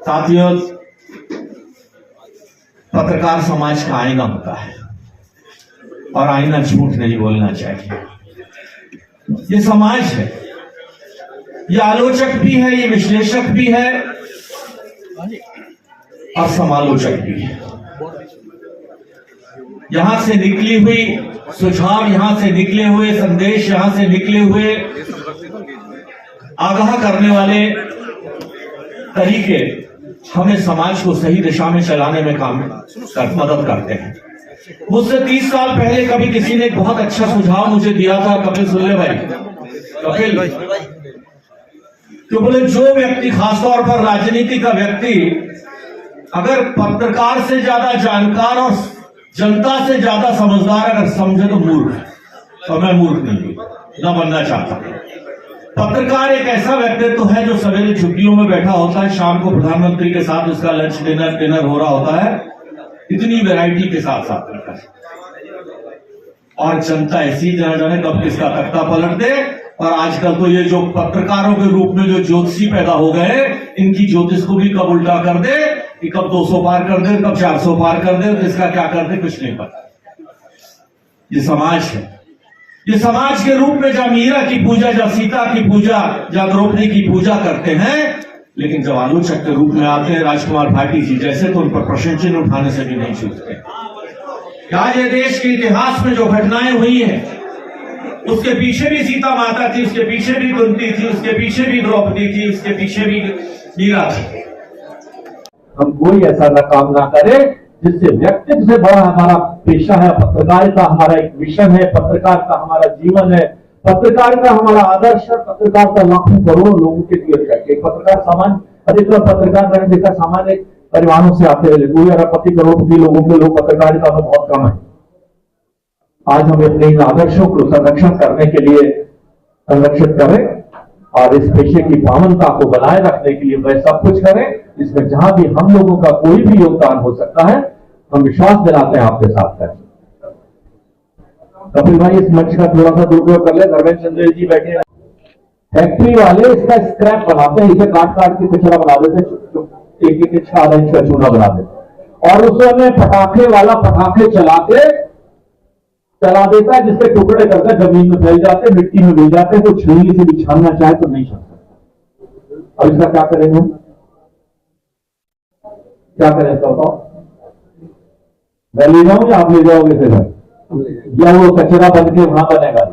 साथियों, पत्रकार समाज का आईना होता है और आईना झूठ नहीं बोलना चाहिए। ये समाज है, ये आलोचक भी है, ये विश्लेषक भी है और समालोचक भी है। यहां से निकली हुई सुझाव, यहां से निकले हुए संदेश, यहां से निकले हुए आगाह करने वाले तरीके हमें समाज को सही दिशा में चलाने में मदद करते हैं। मुझसे 30 साल पहले कभी किसी ने एक बहुत अच्छा सुझाव मुझे दिया था, कपिल सुल्ले भाई, कपिल, तो बोले जो व्यक्ति, खासतौर पर राजनीति का व्यक्ति, अगर पत्रकार से ज्यादा जानकार और जनता से ज्यादा समझदार अगर समझे तो मूर्ख। और मैं मूर्ख नहीं, ना बनना चाहता। पत्रकार एक ऐसा व्यक्तित्व है जो सवेरे छुट्टियों में बैठा होता है, शाम को प्रधानमंत्री के साथ उसका लंच डिनर हो रहा होता है, इतनी वैरायटी के साथ साथ रहता है। और जनता ऐसी जाने कब किसका तख्ता पलट दे। और आजकल तो ये जो पत्रकारों के रूप में जो ज्योतिषी पैदा हो गए, इनकी ज्योतिष को भी कब उल्टा कर दे कि कब 200 पार कर दे, कब 400 पार कर दे, इसका क्या कर दे कुछ नहीं पता। ये समाज है। ये समाज के रूप में जब मीरा की पूजा, जब सीता की पूजा, जब द्रौपदी की पूजा करते हैं, लेकिन जब आलोचक के रूप में आते हैं राजकुमार भाटी जी जैसे, तो उन पर प्रश्न चिन्ह उठाने से भी नहीं चूकते। आज ये देश के इतिहास में जो घटनाएं हुई हैं, उसके पीछे भी सीता माता थी, उसके पीछे भी कुंती थी, उसके पीछे भी द्रौपदी थी, उसके पीछे भी मीरा थी। हम कोई ऐसा न काम ना करें जिससे व्यक्तित्व से बड़ा हमारा पेशा है पत्रकारिता, हमारा एक मिशन है, पत्रकारिता हमारा जीवन है, पत्रकारिता हमारा आदर्श है, पत्रकारिता लाखों करोड़ों लोगों के लिए करके पत्रकार सामान्य, अधिकतर पत्रकार मैंने देखा सामान्य परिवारों से आते हैं, कोई अरबपति करोड़पति लोगों के लोग पत्रकारिता में बहुत कम है। आज हम अपने इन आदर्शों को संरक्षण करने के लिए संरक्षित करें और इस पेशे की पावनता को बनाए रखने के लिए वह सब कुछ करें। इसमें जहां भी हम लोगों का कोई भी योगदान हो सकता है, हम विश्वास दिलाते हैं आपके साथ करें। कपिल भाई इस मंच का थोड़ा सा दुरुपयोग कर ले, धर्मेंद्र चंद्र जी बैठे हैं। फैक्ट्री वाले इसका स्क्रैप बनाते हैं, इसे काट काट के कचरा बना देते, एक एक 6 इंच का चूना बना देते और उसमें पटाखे वाला पटाखे चला देता है, जिसके टुकड़े करके जमीन में फैल जाते, मिट्टी में मिल जाते, तो छीलने से भी छानना चाहे तो नहीं छान सकता। अब इसका क्या करेंगे, क्या करें तो बताओ? मैं ले जाऊं या आप ले जाओगे इसे घर, या वो कचरा बन के वहां बनेगा?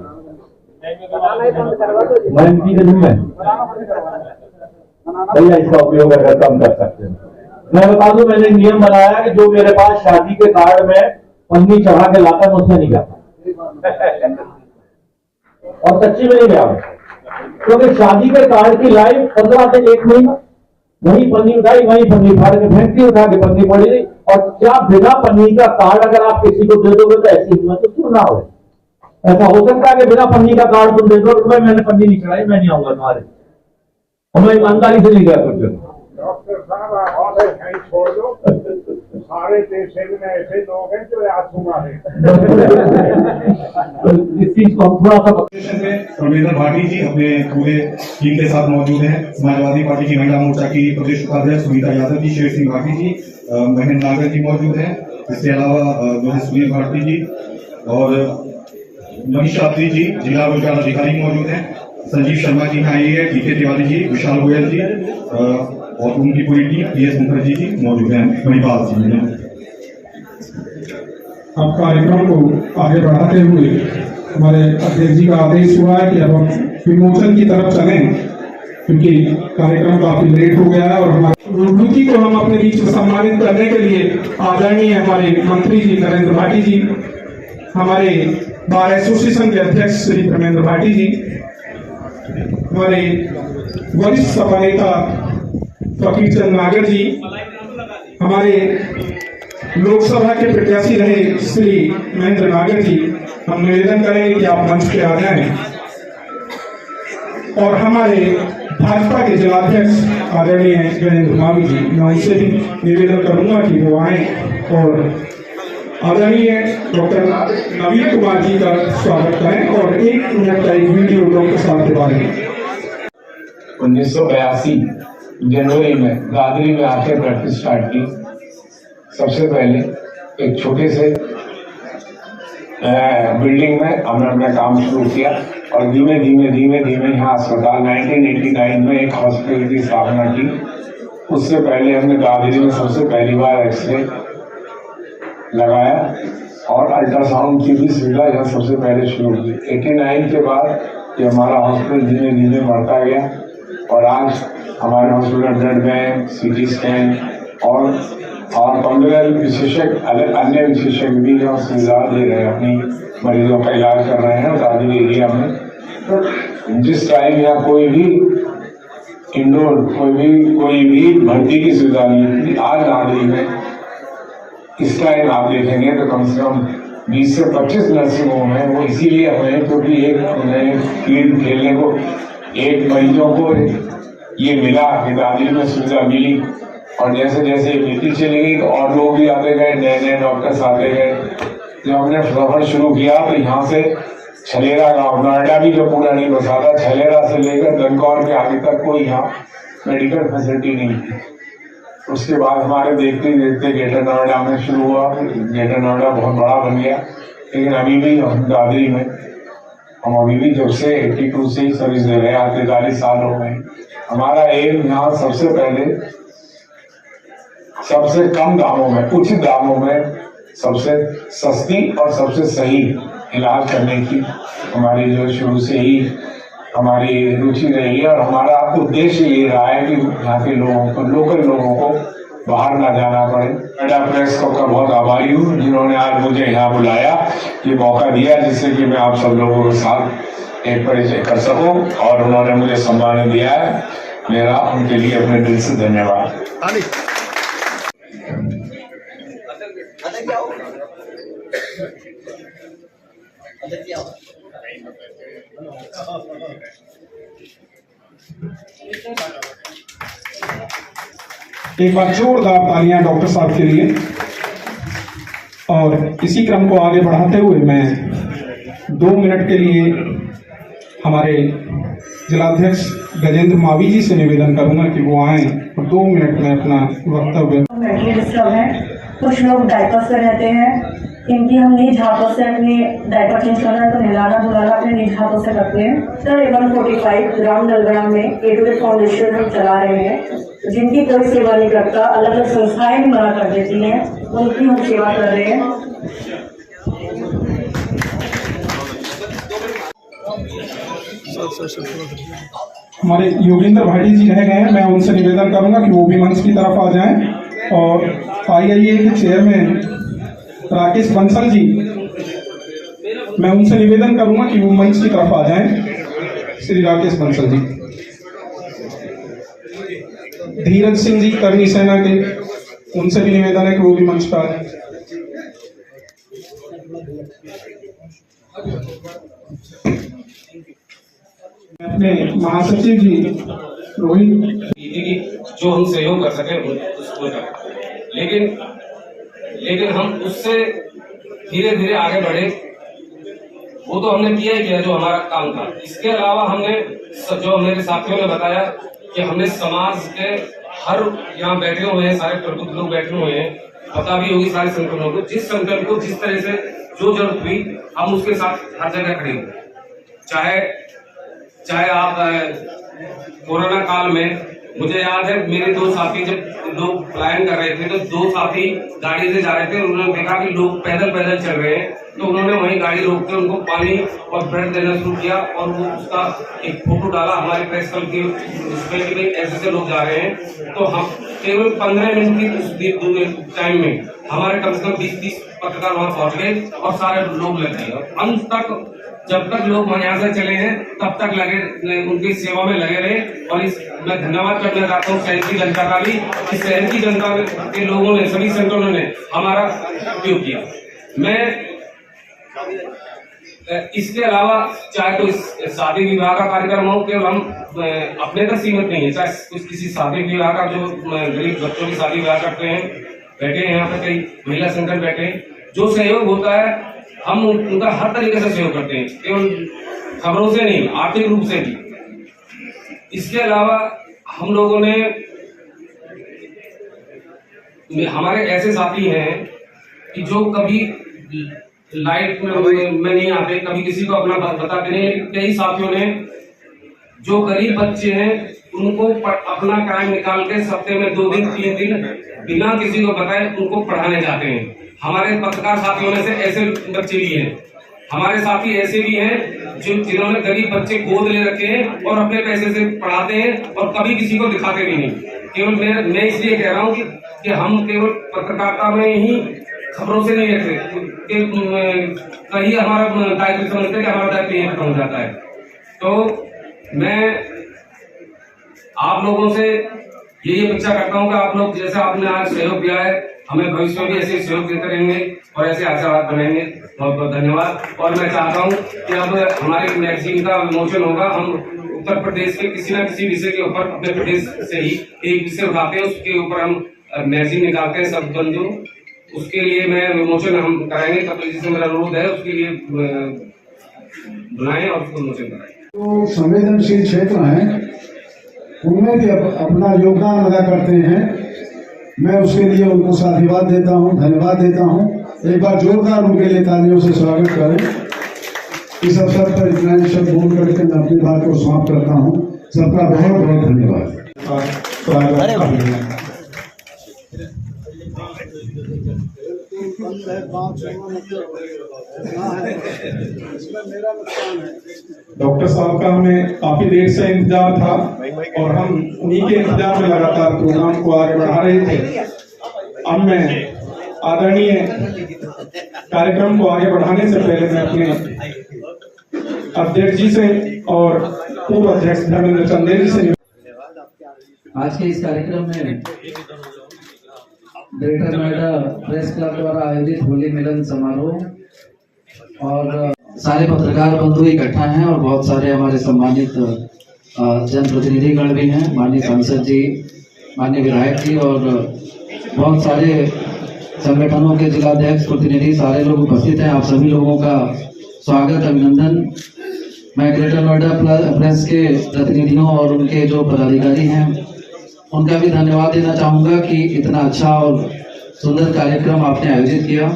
मैं इनकी गली में भैया इसका उपयोग अगर कम कर सकते हैं। मैं बता दूं, मैंने नियम बनाया कि जो मेरे पास शादी के कार्ड में पन्नी चढ़ा के लाता है, मुझसे नहीं जाता। और सच्ची में नहीं गया, क्योंकि शादी के कार्ड की लाइफ 15 से 1 महीना, वही पन्नी उठाई, वही पन्नी फाड़ के फेंक दी, उठा के पन्नी पड़ी गई। और क्या बिना पन्नी का कार्ड अगर आप किसी को दे दोगे तो ऐसी हिम्मत तो क्यों ना हो? ऐसा हो सकता है कि बिना पन्नी का कार्ड तुम दे दो, तो मैंने पन्नी नहीं चढ़ाई, मैं नहीं आऊंगा तुम्हारे, और मैं ईमानदारी से नहीं गया कुछ। डॉक्टर साहब आप कहीं छोड़ दो, सारे देश में ऐसे लोग हैं जो आत्मा है। इस चीज को हम थोड़ा सा रविंद्र भाटी जी अपने पूरे टीम के साथ मौजूद हैं। समाजवादी पार्टी की महिला मोर्चा की प्रदेश उपाध्यक्ष सुनीता यादव जी, शेर सिंह भाटी जी, महेंद्र नागर जी मौजूद हैं। इसके अलावा सुनील भारती जी और मनीष शास्त्री जी जिला रोजगार अधिकारी मौजूद हैं। संजीव शर्मा जी आई है, डीके तिवारी जी, विशाल गोयल जी और उनकी पूरी टीम, PS मुखर्जी जी मौजूद हैं, मणिपाल जी। अब कार्यक्रम को आगे बढ़ाते हुए हमारे अध्यक्ष जी का आदेश हुआ है कि अब हम विमोचन की तरफ चलें, क्योंकि कार्यक्रम काफी लेट हो गया है और हमारे रुद्धि को हम अपने बीच में सम्मानित करने के लिए आदरणीय हमारे मंत्री जी नरेंद्र भाटी जी, हमारे बार एसोसिएशन के अध्यक्ष श्री धर्मेंद्र भाटी जी, हमारे वरिष्ठ सपा नेता फकीर चंद नागर जी, हमारे लोकसभा के प्रत्याशी रहे श्री महेंद्र नागर जी, हम निवेदन करेंगे कि आप मंच पे आ जाएं। और हमारे भाजपा के जिलाध्यक्ष आदरणीय वीरेंद्र मावी जी, मैं उनसे भी निवेदन करूंगा कि वो आए और आदरणीय डॉक्टर नवीन कुमार जी का स्वागत करें और 1 मिनट का एक वीडियो डॉक्टर साहब के बारे में। 1982 जनवरी में दादरी में आके प्रैक्टिस स्टार्ट की। सबसे पहले एक छोटे से बिल्डिंग में हमने अपना काम शुरू किया और धीमे धीमे यहाँ अस्पताल 1989 में एक हॉस्पिटल की स्थापना की। उससे पहले हमने दादरी में सबसे पहली बार एक्सरे लगाया और अल्ट्रासाउंड की भी सुविधा यहाँ सबसे पहले शुरू की। 89 के बाद ये हमारा हॉस्पिटल धीमे धीमे बढ़ता गया और आज हमारे hospital blood bank, CT scan और 15 विशेषज्ञ अन्य विशेषज्ञ भी यहाँ सुविधा दे रहे हैं, अपनी मरीजों का इलाज कर रहे हैं दादरी एरिया में। तो जिस टाइम यहाँ कोई भी इंडोर कोई भी भर्ती की सुविधा नहीं थी, आज दादरी में इस टाइम आप देखेंगे तो कम से कम 20 से 25 नर्सिंग होम है। वो इसीलिए हमें क्योंकि एक नए फील्ड खेलने को एक मरीजों को ये मिला कि दादरी में सुविधा मिली और जैसे जैसे नीति चली गई तो और लोग भी आते गए, नए नए डॉक्टर्स आते गए। जब हमने सफर शुरू किया तो यहाँ से छलेरा गाँव, नोएडा भी जो पूरा नहीं बसा था, छलेरा से लेकर दनकौर के आगे तक कोई यहाँ मेडिकल फैसिलिटी नहीं थी। उसके बाद हमारे देखते देखते ग्रेटर नोएडा में शुरू हुआ। ग्रेटर नोएडा बहुत बड़ा बन गया, लेकिन अभी भी दादरी में हम अभी भी जब से 82 से ही सर्विस दे रहे हैं, 43 साल हो गए। हमारा एम यहाँ सबसे पहले सबसे कम दामों में, उचित दामों में सबसे सस्ती और सबसे सही इलाज करने की हमारी जो शुरू से ही हमारी रुचि रही है और हमारा उद्देश्य ये रहा है कि यहाँ के लोगों को, लोकल लोगों को बाहर ना जाना पड़े। नोएडा प्रेस क्लब का बहुत आभारी हूँ जिन्होंने आज मुझे यहाँ बुलाया, ये मौका दिया जिससे कि मैं आप सब लोगों के साथ एक परिचय कर सकूं और उन्होंने मुझे सम्मान दिया है। मेरा उनके लिए अपने दिल से धन्यवाद। एक बार जोरदार तालियां डॉक्टर साहब के लिए। और इसी क्रम को आगे बढ़ाते हुए मैं 2 मिनट के लिए हमारे जिलाध्यक्ष गजेंद्र मावी जी से निवेदन करूंगा कि वो आए और 2 मिनट में अपना वक्तव्य। मेंटली डिस्टर्ब है, कुछ लोग डायपर से रहते हैं, इनकी हम निज हाथों से अपने डायपर चेंज करना है तो नहलाना धुलाना अपने निज हाथों से करते हैं। सर 145 ग्राम नलग्राम में A2A फाउंडेशन हम चला रहे हैं, जिनकी कोई सेवा नहीं करता, अलग अलग संस्थाएं भी मना कर देती हैं, उनकी हम सेवा कर रहे हैं। हमारे योगेंद्र भाटी जी रह गए हैं, मैं उनसे निवेदन करूंगा कि वो भी मंच की तरफ आ जाएं। और IIA के चेयरमैन राकेश बंसल जी, मैं उनसे निवेदन करूंगा कि वो मंच की तरफ आ जाएं। श्री राकेश बंसल जी। धीरज सिंह जी करनी सेना के, उनसे भी निवेदन है कि वो भी मंच पर आ जाएं। अपने महासचिव जी रोहित जो हम सहयोग कर सके उसको करें, लेकिन हम उससे धीरे धीरे आगे बढ़े। वो तो हमने किया ही किया जो हमारा काम था। इसके अलावा हमने जो मेरे साथियों ने बताया कि हमने समाज के हर यहाँ बैठे हुए हैं, सारे प्रबुद्ध लोग बैठे हुए हैं, पता भी होगी सारे संगठनों को, जिस संगठन को जिस तरह से जो जरूरत हुई हम उसके साथ हर जगह खड़े हुए। चाहे आप कोरोना काल में, मुझे याद है मेरे 2 साथी जब लोग पलायन कर रहे थे तो 2 साथी गाड़ी से जा रहे थे, उन्होंने देखा कि लोग पैदल चल रहे हैं तो उन्होंने वहीं गाड़ी रोक कर उनको पानी और ब्रेड देना शुरू किया और वो उसका एक फोटो डाला हमारे प्रेस क्लब के उसमें कि ऐसे लोग जा रहे हैं। तो हम केवल 15 मिनट की उस टाइम में हमारे कम से कम 20-30 पत्रकार वहां पहुंच गए और सारे लोग लग गए। अंत तक जब तक लोग यहाँ से चले हैं तब तक लगे, उनकी सेवा में लगे रहे। और मैं धन्यवाद करना चाहता हूँ शहर की जनता का भी, कि शहर की जनता के लोगों ने, सभी संगठनों ने हमारा उपयोग किया। मैं इसके अलावा चाहे तो शादी विवाह का कार्यक्रम हो, केवल हम अपने तक सीमित नहीं है, चाहे कुछ किसी शादी विवाह का, जो गरीब बच्चों की शादी विवाह करते हैं, बैठे हैं यहाँ पे कई महिला संगठन बैठे हैं, जो सहयोग होता है हम उनका हर तरीके से सहयोग करते हैं, केवल खबरों से नहीं, आर्थिक रूप से भी। इसके अलावा हम लोगों ने हमारे ऐसे साथी हैं कि जो कभी लाइट में नहीं आते, कभी किसी को अपना बताते नहीं, लेकिन कई साथियों ने जो गरीब बच्चे हैं उनको अपना टाइम निकाल के हफ्ते में 2 दिन 3 दिन बिना किसी को बताए उनको पढ़ाने जाते हैं। हमारे पत्रकार साथियों में से ऐसे बच्चे भी हैं, हमारे साथी ऐसे भी हैं जिन्होंने गरीब बच्चे गोद ले रखे हैं और अपने पैसे से पढ़ाते हैं और कभी किसी को दिखाते भी नहीं। केवल मैं इसलिए कह रहा हूँ कि हम केवल पत्रकारिता में ही खबरों से नहीं रखते कि कहीं हमारा दायित्व समझते कि हमारा दायित्व यही खत्म हो जाता है। तो मैं आप लोगों से यही अपेक्षा करता हूँ कि आप लोग जैसे आपने आज सहयोग दिया है, हमें भविष्य में भी ऐसे सहयोग देते रहेंगे और ऐसे आशीर्वाद बनाएंगे। बहुत बहुत धन्यवाद। और मैं चाहता हूँ कि अब हमारे मैगजीन का विमोचन होगा, हम उत्तर प्रदेश के किसी न किसी विषय के ऊपर अपने प्रदेश से ही एक विषय उठाते हैं, उसके ऊपर हम मैगजीन निकालते हैं सब बंधु। उसके लिए मैं विमोचन हम कराएंगे, कपिल जी से मेरा अनुरोध है उसके लिए बुलाएं और उसको विमोचन कराएं। तो संवेदनशील क्षेत्र हैं उनमें भी अपना योगदान अदा करते हैं। मैं उसके लिए उनको साधुवाद देता हूं, धन्यवाद देता हूं। एक बार जोरदार उनके लिए तालियों से स्वागत करें। इस अवसर पर इतना ही शब्द बोल करके मैं अपनी बात को समाप्त करता हूं। सबका बहुत बहुत धन्यवाद। डॉक्टर साहब का हमें काफी देर से इंतजार था और हम उन्हीं के इंतजार में लगातार प्रोग्राम को आगे बढ़ा रहे थे। अब मैं आदरणीय कार्यक्रम को आगे बढ़ाने से पहले मैं अपने अध्यक्ष जी से और पूर्व अध्यक्ष धर्मेंद्र चंदेल जी से आज के इस कार्यक्रम में ग्रेटर नोएडा प्रेस क्लब द्वारा आयोजित होली मिलन समारोह और सारे पत्रकार बंधु इकट्ठा हैं और बहुत सारे हमारे सम्मानित जनप्रतिनिधिगण भी हैं, माननीय सांसद जी, माननीय विधायक जी और बहुत सारे संगठनों के जिलाध्यक्ष प्रतिनिधि सारे लोग उपस्थित हैं। आप सभी लोगों का स्वागत, अभिनंदन। मैं ग्रेटर नोएडा प्रेस के प्रतिनिधियों और उनके जो पदाधिकारी हैं उनका भी धन्यवाद देना चाहूँगा कि इतना अच्छा और सुंदर कार्यक्रम आपने आयोजित किया।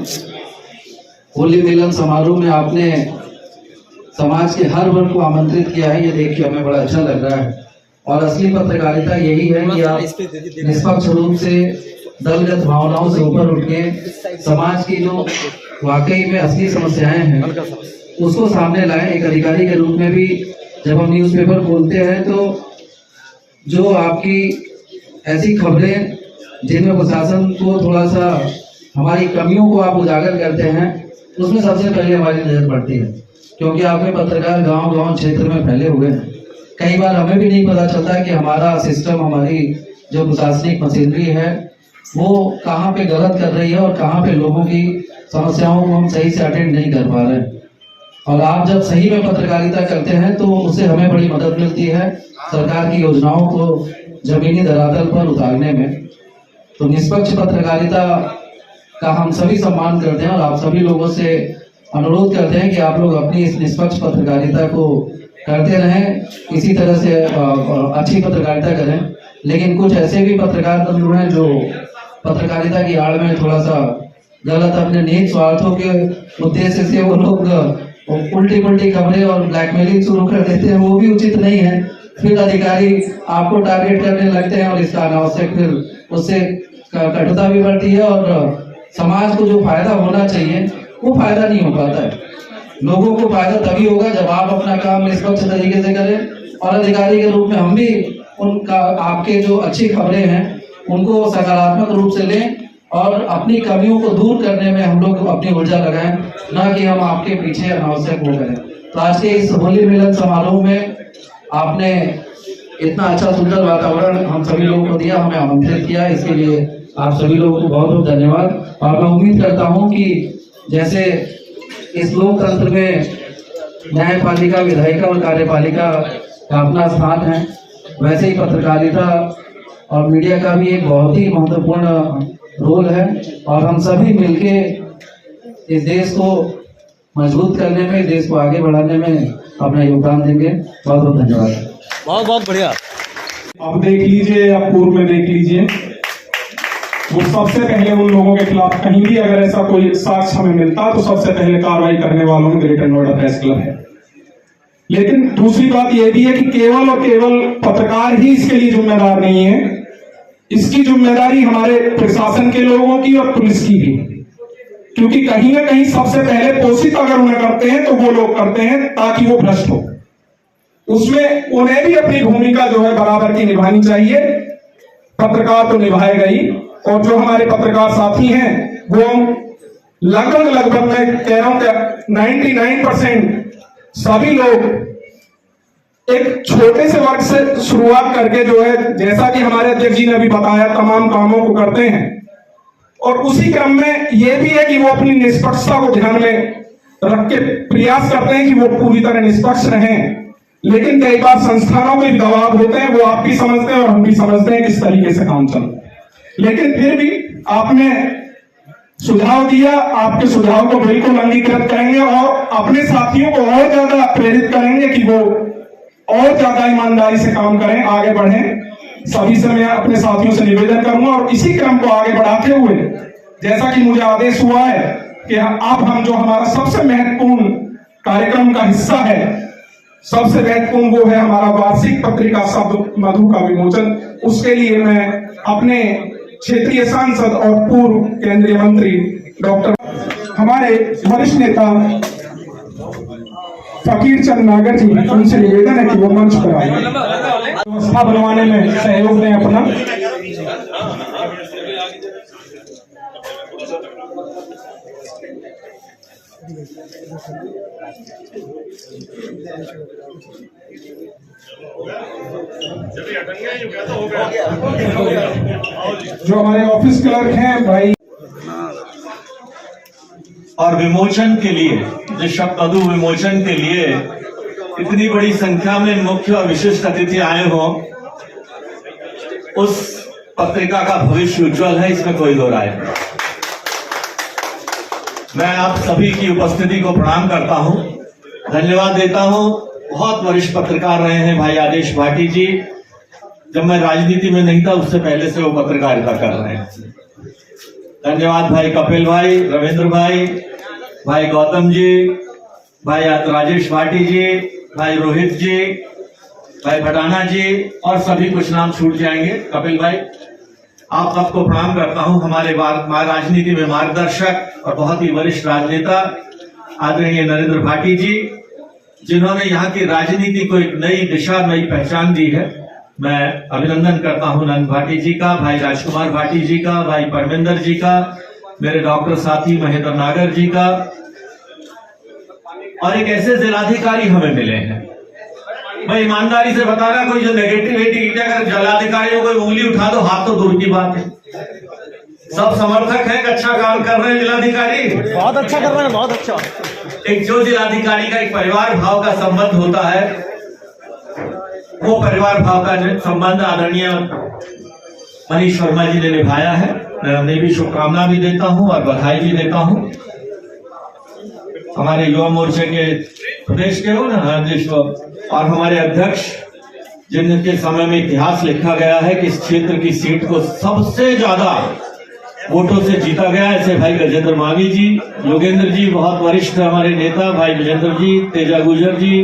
होली मिलन समारोह में आपने समाज के हर वर्ग को आमंत्रित किया है, ये देख के हमें बड़ा अच्छा लग रहा है। और असली पत्रकारिता यही है कि आप निष्पक्ष रूप से दलगत भावनाओं से ऊपर उठ के समाज की जो वाकई में असली समस्याएं हैं उसको सामने लाएं। एक अधिकारी के रूप में भी जब हम न्यूज़पेपर खोलते हैं तो जो आपकी ऐसी खबरें जिनमें प्रशासन को थोड़ा सा हमारी कमियों को आप उजागर करते हैं उसमें सबसे पहले हमारी नजर पड़ती है, क्योंकि आपके पत्रकार गांव-गांव क्षेत्र में फैले हुए हैं। कई बार हमें भी नहीं पता चलता कि हमारा सिस्टम, हमारी जो प्रशासनिक मशीनरी है वो कहाँ पे गलत कर रही है और कहाँ पे लोगों की समस्याओं को हम सही से अटेंड नहीं कर पा रहे हैं। और आप जब सही में पत्रकारिता करते हैं तो उससे हमें बड़ी मदद मिलती है सरकार की योजनाओं को जमीनी धरातल पर उतारने में। तो निष्पक्ष पत्रकारिता का हम सभी सम्मान करते हैं और आप सभी लोगों से अनुरोध करते हैं कि आप लोग अपनी इस निष्पक्ष पत्रकारिता को करते रहें, इसी तरह से अच्छी पत्रकारिता करें। लेकिन कुछ ऐसे भी पत्रकार बंधु हैं जो पत्रकारिता की आड़ में थोड़ा सा गलत अपने निहित स्वार्थों के उद्देश्य से वो लोग उल्टी पुल्टी खबरें और ब्लैकमेलिंग शुरू कर देते हैं, वो भी उचित नहीं है। फिर अधिकारी आपको टारगेट करने लगते हैं और इसका अनावश्यक फिर उससे कटुता भी बढ़ती है और समाज को जो फायदा होना चाहिए वो फायदा नहीं हो पाता है। लोगों को फायदा तभी होगा जब आप अपना काम निष्पक्ष तरीके से करें और अधिकारी के रूप में हम भी उनका आपके जो अच्छी खबरें हैं उनको सकारात्मक रूप से लें और अपनी कमियों को दूर करने में हम लोग अपनी ऊर्जा लगाएं, ना कि हम आपके पीछे अनावश्यक वो करें। तो आज के इस होली मिलन समारोह में आपने इतना अच्छा सुंदर वातावरण हम सभी लोगों को दिया, हमें आमंत्रित किया, इसके लिए आप सभी लोगों को बहुत बहुत धन्यवाद। और मैं उम्मीद करता हूं कि जैसे इस लोकतंत्र में न्यायपालिका, विधायिका और कार्यपालिका का अपना स्थान है, वैसे ही पत्रकारिता और मीडिया का भी एक बहुत ही महत्वपूर्ण रोल है और हम सभी मिलके इस देश को मजबूत करने में, देश को आगे बढ़ाने में अपना योगदान देंगे। बहुत बहुत धन्यवाद। बहुत बहुत बढ़िया। अब देख लीजिए, अब पूर्व में देख लीजिए, वो सबसे पहले उन लोगों के खिलाफ कहीं भी अगर ऐसा कोई साक्ष्य हमें मिलता तो सबसे पहले कार्रवाई करने वालों में ग्रेटर नोएडा प्रेस क्लब है। लेकिन दूसरी बात यह भी है कि केवल और केवल पत्रकार ही इसके लिए जिम्मेदार नहीं है, इसकी जिम्मेदारी हमारे प्रशासन के लोगों की और पुलिस की भी, क्योंकि कहीं ना कहीं सबसे पहले पोषित अगर उन्हें करते हैं तो वो लोग करते हैं ताकि वो भ्रष्ट हो। उसमें उन्हें भी अपनी भूमिका जो है बराबर की निभानी चाहिए। पत्रकार तो निभाएगा ही, और जो हमारे पत्रकार साथी हैं वो लगभग मैं कह रहा हूं कि 99% सभी लोग एक छोटे से वर्ग से शुरुआत करके जो है, जैसा कि हमारे अध्यक्ष जी ने अभी बताया, तमाम कामों को करते हैं। और उसी क्रम में यह भी है कि वो अपनी निष्पक्षता को ध्यान में रख के प्रयास करते हैं कि वो पूरी तरह निष्पक्ष रहें। लेकिन कई बार संस्थानों के भी दबाव होते हैं, वो आप भी समझते हैं और हम भी समझते हैं किस तरीके से काम चल रहा है। लेकिन फिर भी आपने सुझाव दिया, आपके सुझाव को बिल्कुल अंगीकृत करेंगे और अपने साथियों को और ज्यादा प्रेरित करेंगे कि वो और ज्यादा ईमानदारी से काम करें, आगे बढ़ें। सभी से मैं अपने साथियों से निवेदन करूंगा और इसी क्रम को आगे बढ़ाते हुए, जैसा कि मुझे आदेश हुआ है कि अब हम जो हमारा सबसे महत्वपूर्ण कार्यक्रम का हिस्सा है, सबसे महत्वपूर्ण वो है हमारा वार्षिक पत्रिका शब्द मधु का विमोचन। उसके लिए मैं अपने क्षेत्रीय सांसद और पूर्व केंद्रीय मंत्री डॉक्टर हमारे वरिष्ठ नेता फकीर चंद नागर जी, उनसे निवेदन है कि वो मंच पर आए, व्यवस्था बनवाने में सहयोग दें अपना। जो हमारे ऑफिस क्लर्क हैं भाई, और विमोचन के लिए, जो शब्द मधु विमोचन के लिए इतनी बड़ी संख्या में मुख्य और विशिष्ट अतिथि आए हों, उस पत्रिका का भविष्य उज्जवल है, इसमें कोई दो राय नहीं। मैं आप सभी की उपस्थिति को प्रणाम करता हूं, धन्यवाद देता हूं। बहुत वरिष्ठ पत्रकार रहे हैं भाई आदेश भाटी जी, जब मैं राजनीति में नहीं था उससे पहले से वो पत्रकारिता कर रहे हैं। धन्यवाद भाई कपिल भाई, रविंद्र भाई, भाई गौतम जी, भाई राजेश भाटी जी, भाई रोहित जी, भाई भटाना जी, और सभी कुछ नाम छूट जाएंगे। कपिल भाई, आप सबको प्रणाम करता हूं। हमारे राजनीति में मार्गदर्शक और बहुत ही वरिष्ठ राजनेता आदरणीय नरेंद्र भाटी जी, जिन्होंने यहाँ की राजनीति को एक नई दिशा, नई पहचान दी है। मैं अभिनंदन करता हूं नंद भाटी जी का, भाई राजकुमार भाटी जी का, भाई परमिंदर जी का, मेरे डॉक्टर साथी महेंद्र नागर जी का, और एक ऐसे जिलाधिकारी हमें मिले हैं। मैं ईमानदारी से बता रहा, कोई जो नेगेटिविटी की, अगर जिलाधिकारियों को उंगली उठा दो, हाथ तो दूर की बात है। सब समर्थक हैं कि अच्छा काम कर रहे हैं जिलाधिकारी, बहुत अच्छा कर रहे हैं, बहुत अच्छा। एक जो जिलाधिकारी का एक परिवार भाव का संबंध होता है, वो परिवार भाव का संबंध आदरणीय मनीष वर्मा जी ने निभाया है। मैं उन्हें भी शुभकामना भी देता हूं और बधाई भी देता हूं। हमारे युवा मोर्चे के प्रदेश के हो ना और हमारे अध्यक्ष, जिनके समय में इतिहास लिखा गया है कि इस क्षेत्र की सीट को सबसे ज्यादा वोटों से जीता गया, ऐसे भाई गजेंद्र मावी जी, योगेंद्र जी, बहुत वरिष्ठ हमारे नेता भाई विजेंद्र जी, तेजा गुजर जी,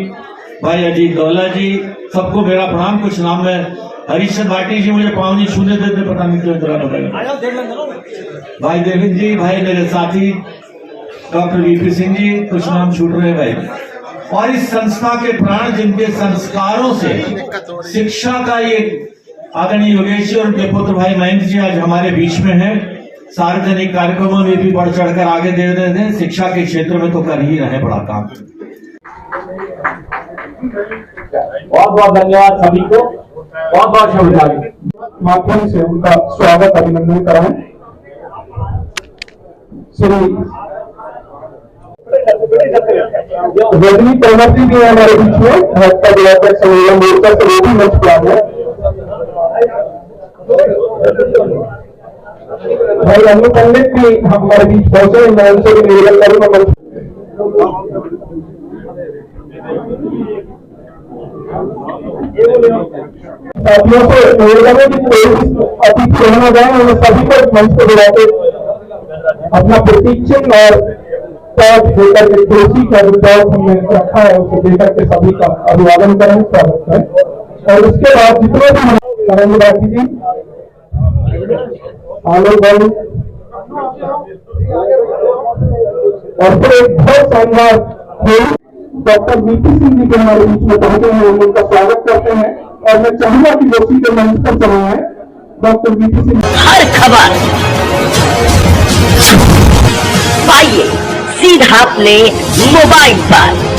भाई अजीत दौला जी, सबको मेरा प्रणाम। कुछ नाम में हरीशचंद भाटी जी मुझे पाँव नहीं छूने देते, पता नहीं क्यों इतना पड़ेगा। भाई देवेंद्र जी, भाई मेरे साथी डॉक्टर वीपी सिंह जी, कुछ नाम छूट रहे हैं भाई। और इस संस्था के प्राण, जिनके संस्कारों से शिक्षा का ये आदरणीय योगेश जी और उनके पुत्र भाई मयंक जी आज हमारे बीच में हैं। सार्वजनिक कार्यक्रमों में भी बढ़ चढ़कर आगे दे रहे हैं, शिक्षा के क्षेत्र में तो कर ही रहे बड़ा काम। बहुत बहुत धन्यवाद सभी को, बहुत बहुत शुभकामनाएं। माध्यम से उनका स्वागत अभिनंदन कराएं। श्री रजनी तोमर जी भी हमारे बीच में, भाजपा जिलाध्यक्ष सम्मेलन मोर्चा से वो भी मंच पर है। भाई अनु पंडित भी हमारे बीच पहुंचे, मैं उनसे भी निवेदन करूंगा मंच साथियों से निवेदन है कि कोई अतिथि रहना जाए उन्हें सभी को मंच को बुलाते अपना प्रतीक चिन्ह और पद देकर के कुर्सी का जो पद हमने रखा है उसको देकर के सभी का अभिवादन करें, स्वागत करें। और उसके बाद जितने भी हम करेंगे बाकी जी आलोक भाई और फिर एक बहुत शानदार डॉक्टर वीपी सिंह जी के हमारे बीच में पहुंचे हैं, उनका स्वागत करते हैं और मैं चाहूंगा कि दोषी के मंच पर चले आए डॉक्टर वीपी सिंह। हर खबर पाइए सीधा अपने मोबाइल पर।